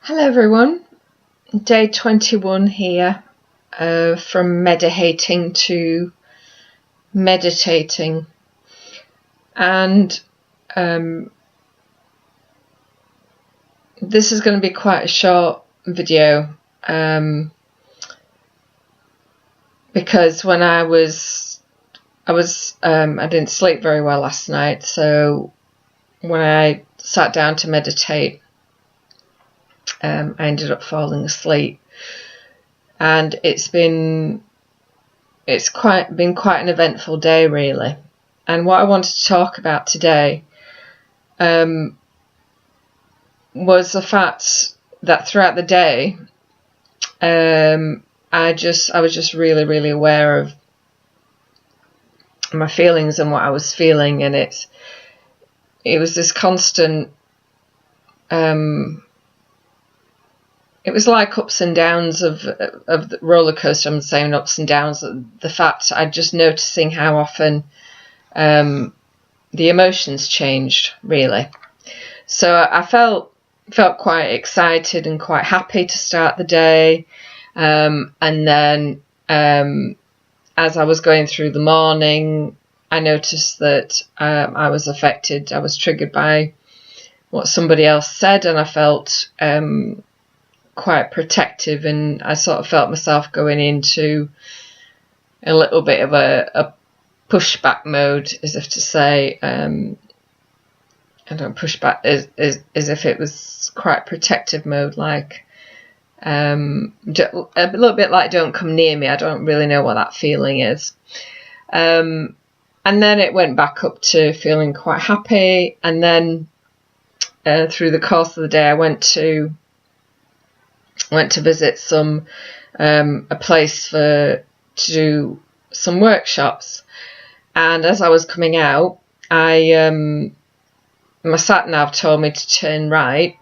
Hello everyone, day 21 here, from Medi-hating to meditating, and this is going to be quite a short video, because when I didn't sleep very well last night, so when I sat down to meditate, I ended up falling asleep, and it's been quite an eventful day, really. And what I wanted to talk about today was the fact that throughout the day, I was just really aware of my feelings and what I was feeling, and it was this constant. It was like ups and downs of the roller coaster. I'm saying ups and downs. The fact I'm just noticing how often the emotions changed, really. So I felt quite excited and quite happy to start the day, and then as I was going through the morning, I noticed that I was affected. I was triggered by what somebody else said, and I felt quite protective, and I sort of felt myself going into a little bit of a pushback mode, as if to say, I don't push back as if it was quite protective mode, like a little bit like don't come near me. I don't really know what that feeling is. And then it went back up to feeling quite happy, and then through the course of the day I went to visit a place to do some workshops, and as I was coming out, my sat nav told me to turn right,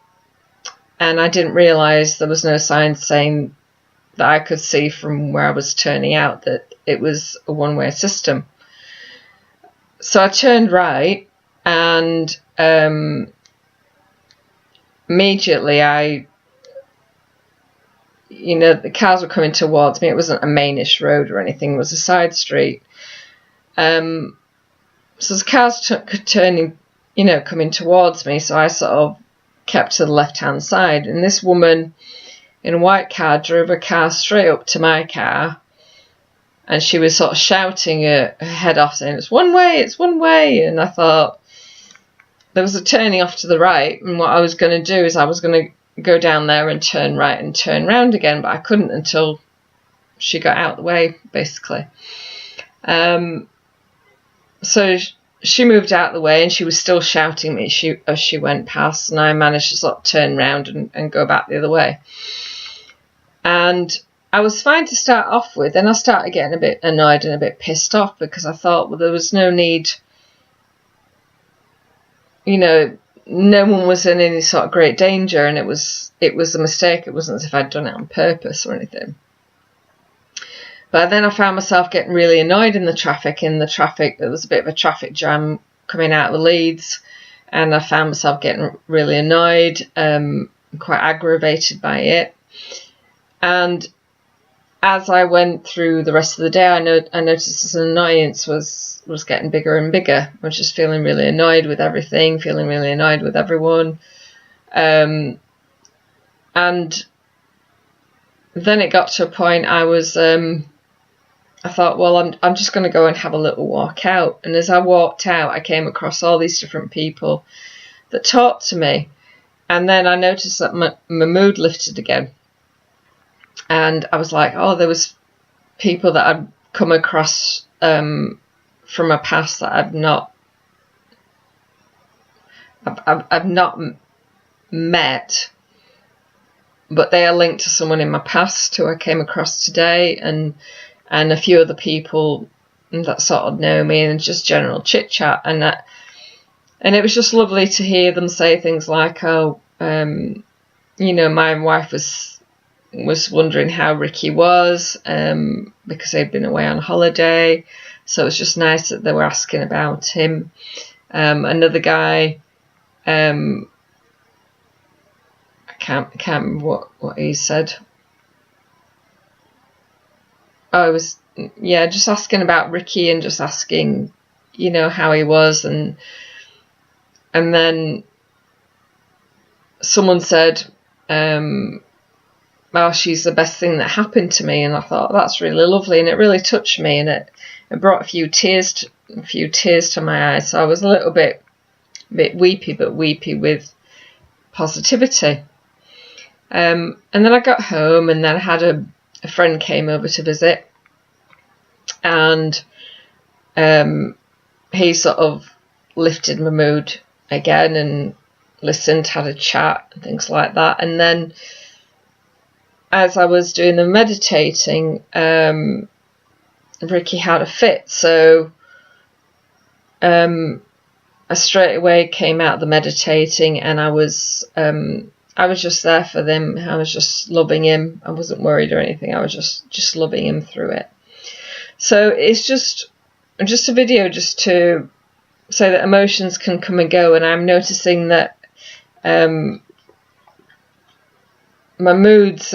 and I didn't realise there was no sign saying that I could see from where I was turning out that it was a one-way system. So I turned right, and immediately the cars were coming towards me. It wasn't a mainish road or anything, it was a side street. So the cars turning, coming towards me, so I sort of kept to the left-hand side, and this woman in a white car drove her car straight up to my car, and she was sort of shouting her head off, saying, it's one way, and I thought there was a turning off to the right, and what I was going to do is I was going to go down there and turn right and turn round again, but I couldn't until she got out of the way, basically. So she moved out of the way, and she was still shouting at me as she went past, and I managed to sort of turn round and go back the other way. And I was fine to start off with, and I started getting a bit annoyed and a bit pissed off, because I thought, well, there was no need, no one was in any sort of great danger, and it was a mistake. It wasn't as if I'd done it on purpose or anything. But then I found myself getting really annoyed in the traffic. There was a bit of a traffic jam coming out of the Leeds, and I found myself getting really annoyed, quite aggravated by it. And as I went through the rest of the day, I noticed this annoyance was getting bigger and bigger. I was just feeling really annoyed with everything, feeling really annoyed with everyone. And then it got to a point I thought, well, I'm just going to go and have a little walk out. And as I walked out, I came across all these different people that talked to me. And then I noticed that my mood lifted again. And I was like, oh, there was people that I'd come across from a past that I've not met, but they are linked to someone in my past who I came across today, and a few other people that sort of know me, and just general chit chat, and it was just lovely to hear them say things like, oh, my wife was wondering how Ricky was, because they'd been away on holiday, so it was just nice that they were asking about him. Another guy, I can't remember what he said. Oh, I was, yeah, just asking about Ricky and just asking, you know, how he was, and then someone said, "Oh, she's the best thing that happened to me," and I thought that's really lovely, and it really touched me, and it brought a few tears to my eyes. So I was a little bit weepy, but weepy with positivity. And then I got home, and then I had a friend came over to visit, and he sort of lifted my mood again and listened, had a chat, and things like that. And then as I was doing the meditating, Ricky had a fit, so I straight away came out of the meditating, and I was just there for them. I was just loving him. I wasn't worried or anything. I was just loving him through it. So it's just a video just to say that emotions can come and go, and I'm noticing that my moods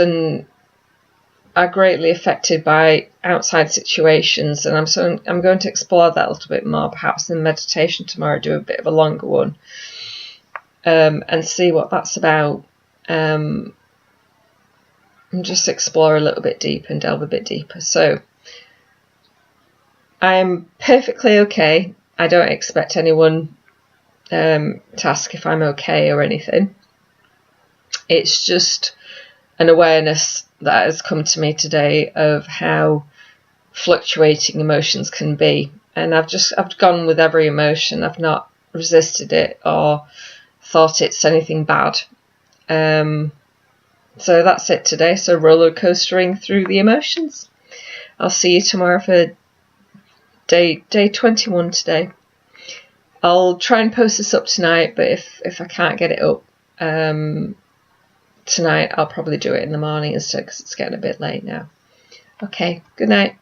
are greatly affected by outside situations, and I'm going to explore that a little bit more, perhaps in meditation tomorrow, do a bit of a longer one, and see what that's about, and just explore a little bit deeper and delve a bit deeper. So I am perfectly okay. I don't expect anyone to ask if I'm okay or anything. It's just an awareness that has come to me today of how fluctuating emotions can be, and I've gone with every emotion. I've not resisted it or thought it's anything bad. So that's it today. So roller coastering through the emotions. I'll see you tomorrow for day 21 today. I'll try and post this up tonight, but if I can't get it up tonight, I'll probably do it in the morning instead, because it's getting a bit late now. Okay, good night.